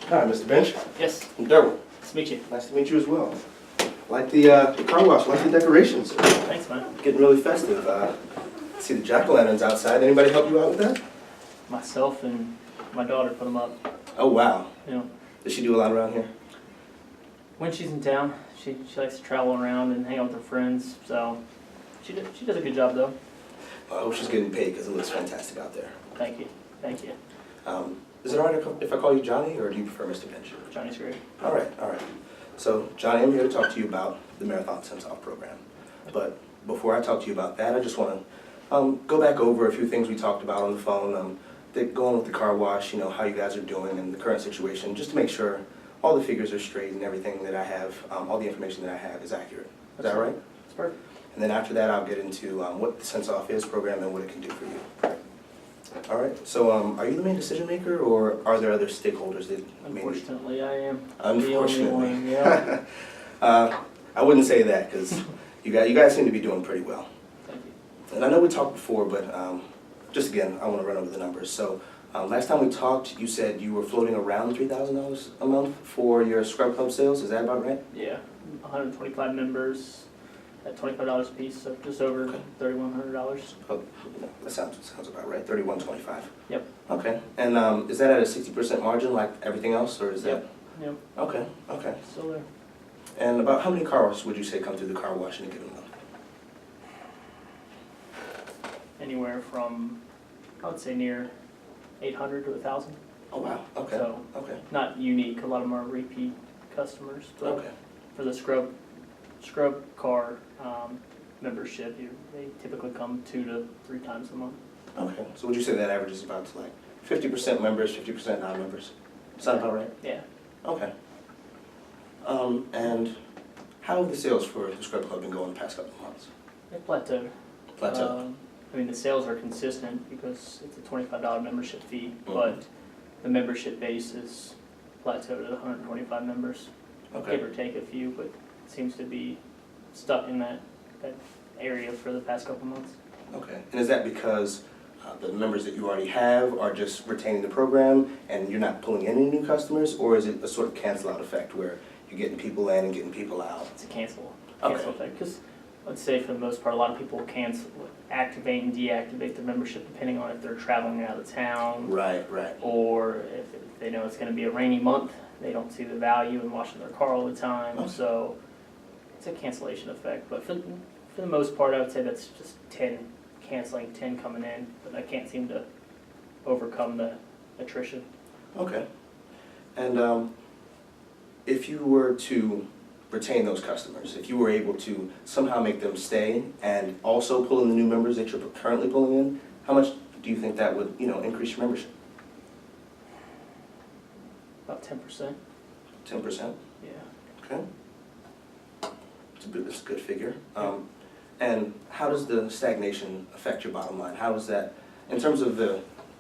Hi, Mr. Bench. Yes, I'm Derwin. nice to meet you. Nice to meet you as well. Like the car wash, like the decorations. Thanks, man. Getting really festive. See the jack-o'-lanterns outside. Anybody help you out with that? Myself and my daughter put them up. Oh, wow. You know, Does she do a lot around here? when she's in town, she likes to travel around and hang out with her friends. So she does a good job, though. Well, I hope she's getting paid because it looks fantastic out there. Thank you. Thank you. Is it all right if I call you Johnny, or do you prefer Mr. Bench? Johnny's great. All right, all right. So, Johnny, I'm here to talk to you about the Marathon Sense-Off program. But before I talk to you about that, I just want to go back over a few things we talked about on the phone. Going with the car wash, you know, how you guys are doing and the current situation, just to make sure all the figures are straight and everything that I have, all the information that I have is accurate. Is that right? That's perfect. And then after that, I'll get into what the Sense-Off is program and what it can do for you. All right, so are you the main decision maker, or are there other stakeholders that Unfortunately, I am. Unfortunately. The only one, yeah. I wouldn't say that, because you guys seem to be doing pretty well. Thank you. And I know we talked before, but just again, I want to run over the numbers. So last time we talked, you said you were floating around $3,000 a month for your Scrub Club sales. Is that about right? Yeah, 125 members at $25 a piece, so just over $3,100. Oh, that sounds about right. $3,125. Yep. Okay. And is that at a 60% margin like everything else, or is that? Yep. Okay. Okay. Still there. And about how many cars would you say come through the car wash in a given month? Anywhere from, I would say, near 800 to 1,000. Oh wow. Okay. So Okay. not unique. A lot of them are repeat customers. But Okay. for the scrub car membership, they typically come 2 to 3 times a month. Okay. So would you say that average is about like 50% members, 50% non-members? Sound about right? Yeah. Okay. And how have the sales for the Scrub Club been going the past couple of months? They plateaued. Plateau. I mean, the sales are consistent because it's a $25 membership fee, but the membership base is plateaued at 125 members. Okay. Give or take a few, but it seems to be stuck in that area for the past couple months. Okay. And is that because the members that you already have are just retaining the program and you're not pulling in any new customers, or is it a sort of cancel-out effect where you're getting people in and getting people out? It's a cancel Okay. effect, because I'd say for the most part, a lot of people activate and deactivate their membership depending on if they're traveling out of town, Right, right. or if they know it's going to be a rainy month, they don't see the value in washing their car all the time. Okay. So it's a cancellation effect. But for the most part, I would say that's just 10 canceling, 10 coming in, but I can't seem to overcome the attrition. Okay. And if you were to retain those customers, if you were able to somehow make them stay and also pull in the new members that you're currently pulling in, how much do you think that would, increase your membership? About 10%. 10%? Yeah. Okay. That's a good figure. And how does the stagnation affect your bottom line? How is that, in terms of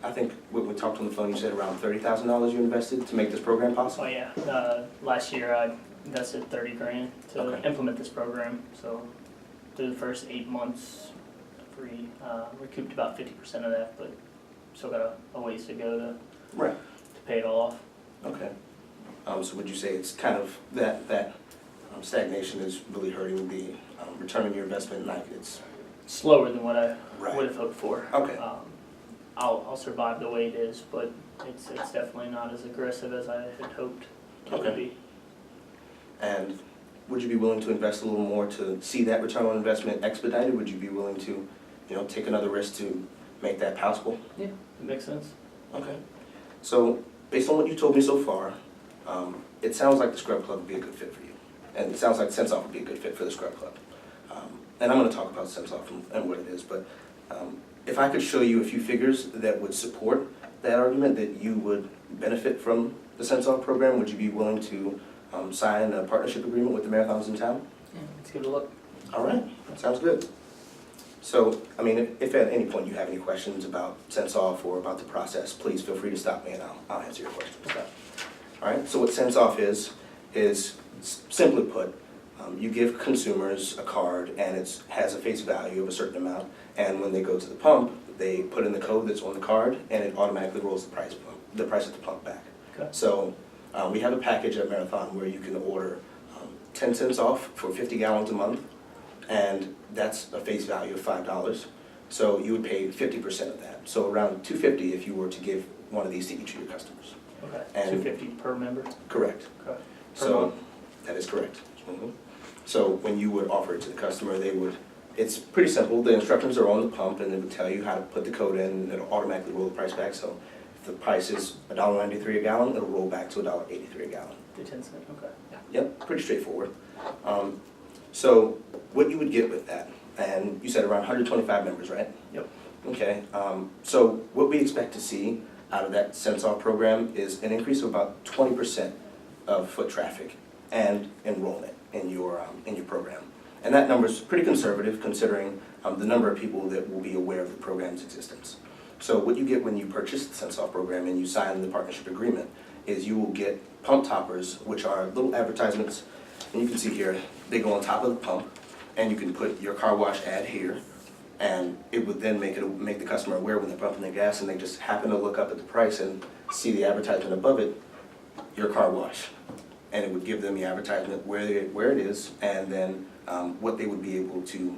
I think when we talked on the phone, you said around $30,000 you invested to make this program possible? Oh yeah. Last year I invested $30,000 to Okay. implement this program. So through the first 8 months, we recouped about 50% of that, but still got a ways to go to pay it all off. Okay. So would you say it's kind of that stagnation is really hurting the return on your investment? Like it's Slower than what I Right. would have hoped for. Okay. I'll survive the way it is, but it's definitely not as aggressive as I had hoped it would Okay. be. And would you be willing to invest a little more to see that return on investment expedited? Would you be willing to, take another risk to make that possible? Yeah, it makes sense. Okay. So based on what you told me so far, it sounds like the Scrub Club would be a good fit for you. And it sounds like Sense-Off would be a good fit for the Scrub Club. And I'm going to talk about Sense-Off and what it is, but if I could show you a few figures that would support that argument, that you would benefit from the Sense-Off program, would you be willing to sign a partnership agreement with the marathons in town? Yeah, let's give it a look. All right, that sounds good. So, I mean, if at any point you have any questions about Sense-Off or about the process, please feel free to stop me and I'll answer your questions. Okay. All right, so what Sense-Off is simply put, you give consumers a card and it has a face value of a certain amount, and when they go to the pump, they put in the code that's on the card and it automatically rolls the price at the pump back. Okay. So We have a package at Marathon where you can order 10 cents off for 50 gallons a month, and that's a face value of $5. So you would pay 50% of that. So around $2.50 if you were to give one of these to each of your customers. Okay, And $2.50 per member? correct. Okay. Per So month? that is correct. So when you would offer it to the customer, it's pretty simple. The instructions are on the pump, and it would tell you how to put the code in, and it'll automatically roll the price back. So if the price is $1.93 a gallon, it'll roll back to $1.83 a gallon. The 10 cent, okay. Yep, pretty straightforward. So what you would get with that, and you said around 125 members, right? Yep. Okay, so what we expect to see out of that cents off program is an increase of about 20% of foot traffic and enrollment in your program. And that number is pretty conservative considering the number of people that will be aware of the program's existence. So what you get when you purchase the cents off program and you sign the partnership agreement is you will get pump toppers, which are little advertisements, and you can see here, they go on top of the pump, and you can put your car wash ad here, and it would then make the customer aware when they're pumping their gas and they just happen to look up at the price and see the advertisement above it, your car wash. And it would give them the advertisement where it is, and then what they would be able to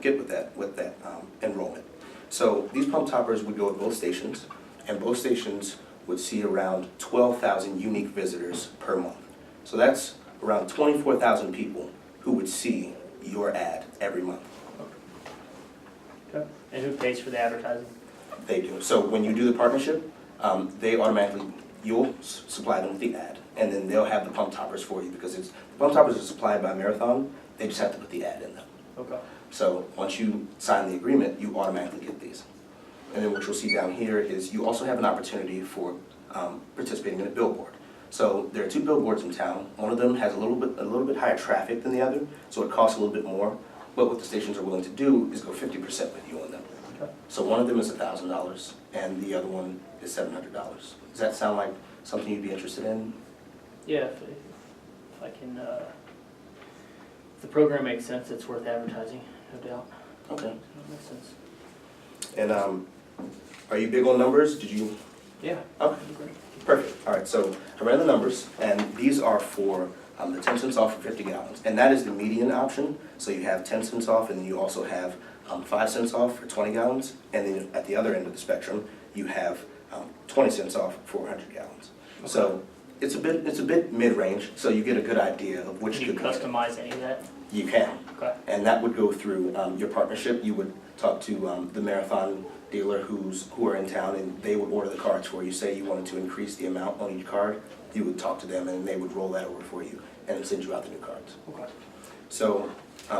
get with that enrollment. So these pump toppers would go at both stations, and both stations would see around 12,000 unique visitors per month. So that's around 24,000 people who would see your ad every month. Okay. And who pays for the advertising? They do. So when you do the partnership, you'll supply them with the ad, and then they'll have the pump toppers for you because the pump toppers are supplied by Marathon. They just have to put the ad in them. Okay. So once you sign the agreement, you automatically get these. And then what you'll see down here is you also have an opportunity for participating in a billboard. So there are 2 billboards in town. One of them has a little bit higher traffic than the other, so it costs a little bit more. But what the stations are willing to do is go 50% with you on them. Okay. So one of them is $1,000, and the other one is $700. Does that sound like something you'd be interested in? Yeah, if I can, if the program makes sense, it's worth advertising, no doubt. Okay. That makes sense. And are you big on numbers? Did you? Yeah. Okay. Great. Perfect. All right, so I ran the numbers, and these are for the 10 cents off for 50 gallons. And that is the median option. So you have 10 cents off, and then you also have 5 cents off for 20 gallons. And then at the other end of the spectrum, you have 20 cents off for 100 gallons. Okay. So it's a bit mid-range, so you get a good idea of which Can you could customize any of that? You can. Okay. And that would go through your partnership. You would talk to the Marathon dealer who are in town, and they would order the cards for you. Say you wanted to increase the amount on each card, you would talk to them, and they would roll that over for you and send you out the new cards. Okay. So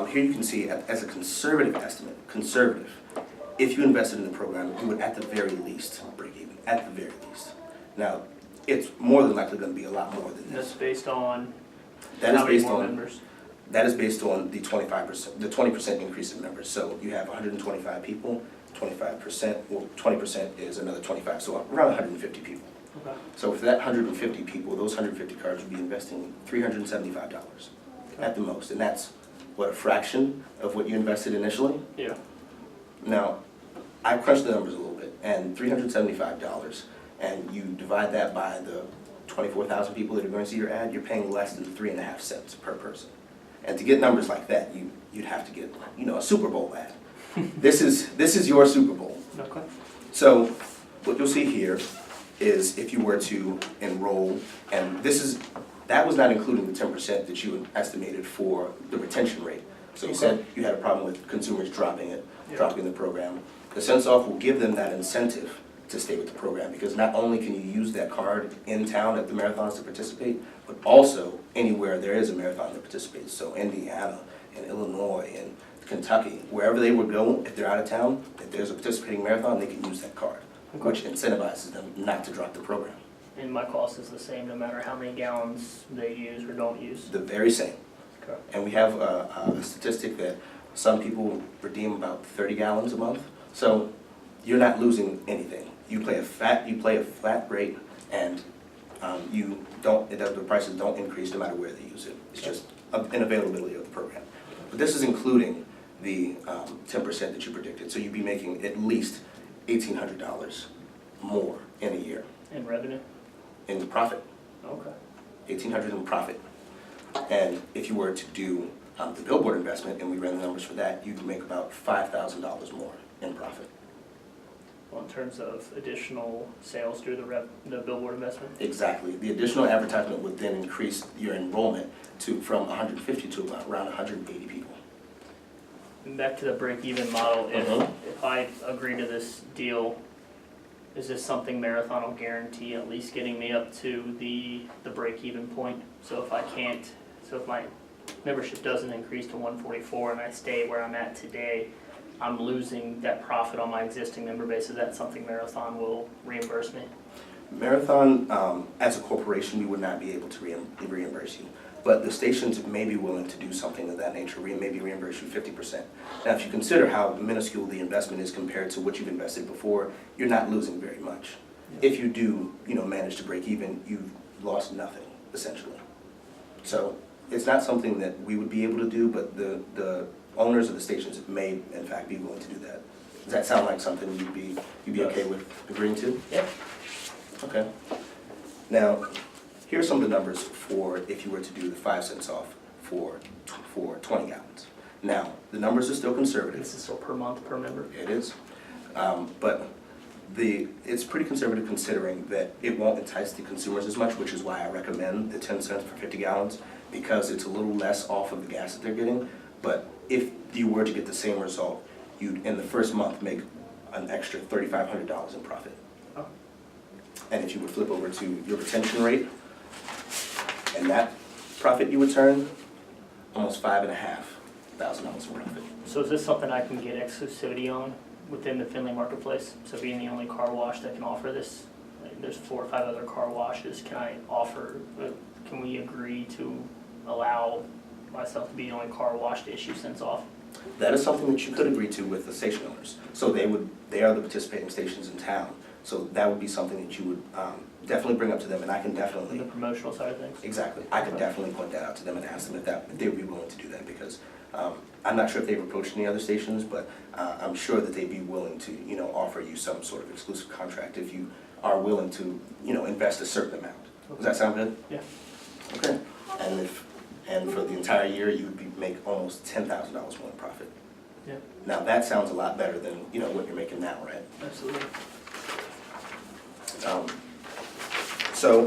here you can see, as a conservative estimate, if you invested in the program, you would at the very least break even, at the very least. Now, it's more than likely going to be a lot more than this. That's based on That is how many based more on members? That is based on the 25%, the 20% increase in members. So you have 125 people, 25%, well, 20% is another 25, so around 150 people. Okay. So for that 150 people, those 150 cards would be investing $375 at the most, and that's, what, a fraction of what you invested initially? Yeah. Now, I crunched the numbers a little bit, and $375, and you divide that by the 24,000 people that are going to see your ad, you're paying less than 3.5 cents per person. And to get numbers like that, you'd have to get, a Super Bowl ad. This is your Super Bowl. Okay. So what you'll see here is if you were to enroll, and that was not including the 10% that you estimated for the retention rate. So you said you had a problem with consumers dropping the program. The cents off will give them that incentive to stay with the program, because not only can you use that card in town at the marathons to participate, but also anywhere there is a marathon that participates. So Indiana and Illinois and Kentucky, wherever they would go, if they're out of town, if there's a participating marathon, they can use that card, which incentivizes them not to drop the program. And my cost is the same no matter how many gallons they use or don't use? The very same. Okay. And we have a statistic that some people redeem about 30 gallons a month. So you're not losing anything. You play a flat rate, and the prices don't increase no matter where they use it. It's just an availability of the program. But this is including the 10% that you predicted. So you'd be making at least $1,800 more in a year. In revenue? In profit. Okay. $1,800 in profit. And if you were to do the billboard investment, and we ran the numbers for that, you'd make about $5,000 more in profit. Well, in terms of additional sales through the billboard investment? Exactly. The additional advertisement would then increase your enrollment from 150 to around 180 people. And back to the break-even model, if I agree to this deal, is this something Marathon will guarantee at least getting me up to the break-even point? So if my membership doesn't increase to 144 and I stay where I'm at today, I'm losing that profit on my existing member base. Is that something Marathon will reimburse me? Marathon, as a corporation, we would not be able to reimburse you. But the stations may be willing to do something of that nature, maybe reimburse you 50%. Now, if you consider how minuscule the investment is compared to what you've invested before, you're not losing very much. Yeah. If you do, manage to break even, you've lost nothing, essentially. So it's not something that we would be able to do, but the owners of the stations may, in fact, be willing to do that. Does that sound like something you'd be okay with agreeing to? Yeah. Okay. Now, here are some of the numbers for if you were to do the 5 cents off for 20 gallons. Now, the numbers are still conservative. This is still per month, per member? It is. But it's pretty conservative considering that it won't entice the consumers as much, which is why I recommend the 10 cents for 50 gallons, because it's a little less off of the gas that they're getting. But if you were to get the same result, you'd, in the first month, make an extra $3,500 in profit. Oh. And if you would flip over to your retention rate, and that profit you would turn, almost $5,500 in profit. So is this something I can get exclusivity on within the Findlay marketplace? So being the only car wash that can offer this, like there's 4 or 5 other car washes, can we agree to allow myself to be the only car wash to issue cents off? That is something that you could agree to with the station owners. So they are the participating stations in town. So that would be something that you would definitely bring up to them, and I can definitely... The promotional side of things? Exactly. I could definitely point that out to them and ask them if they would be willing to do that, because I'm not sure if they've approached any other stations, but I'm sure that they'd be willing to, offer you some sort of exclusive contract if you are willing to, invest a certain amount. Does that sound good? Yeah. Okay. And for the entire year, you would make almost $10,000 more in profit. Yeah. Now that sounds a lot better than what you're making now, right? Absolutely. So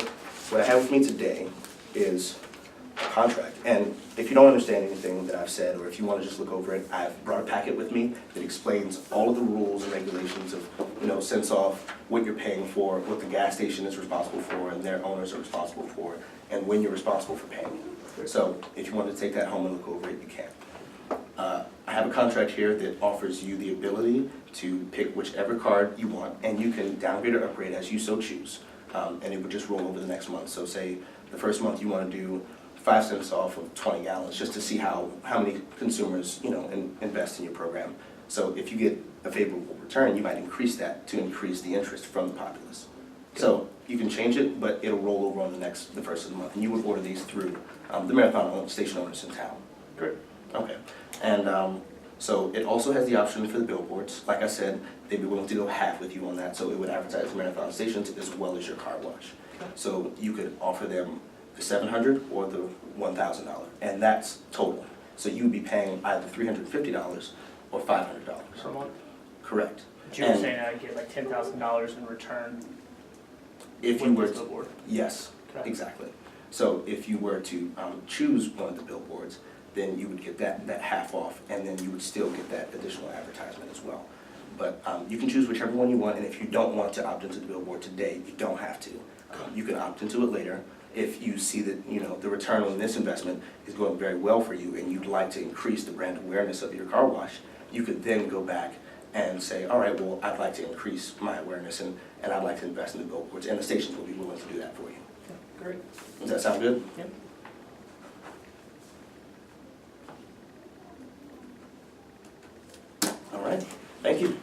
what I have with me today is a contract, and if you don't understand anything that I've said, or if you want to just look over it, I've brought a packet with me that explains all of the rules and regulations of cents off, what you're paying for, what the gas station is responsible for, and their owners are responsible for, and when you're responsible for paying it. So if you want to take that home and look over it, you can. I have a contract here that offers you the ability to pick whichever card you want, and you can downgrade or upgrade as you so choose. And it would just roll over the next month. So say the first month you want to do 5 cents off of 20 gallons just to see how many consumers invest in your program. So if you get a favorable return, you might increase that to increase the interest from the populace. So you can change it, but it'll roll over on the first of the month, and you would order these through the Marathon station owners in town. Great. Okay. And so it also has the option for the billboards. Like I said, they'd be willing to go half with you on that, so it would advertise the Marathon stations as well as your car wash. So you could offer them the $700 or the $1,000, and that's total. So you'd be paying either $350 or $500. Per month? Correct. But you were saying I'd get like $10,000 in return if you were with this billboard? Yes, okay. Exactly. So if you were to choose one of the billboards, then you would get that half off, and then you would still get that additional advertisement as well. But you can choose whichever one you want, and if you don't want to opt into the billboard today, you don't have to. You can opt into it later. If you see that the return on this investment is going very well for you, and you'd like to increase the brand awareness of your car wash, you could then go back and say, all right, well, I'd like to increase my awareness, and I'd like to invest in the billboards, and the stations will be willing to do that for you. Yeah, great. Does that sound good? Yeah. All right. Thank you.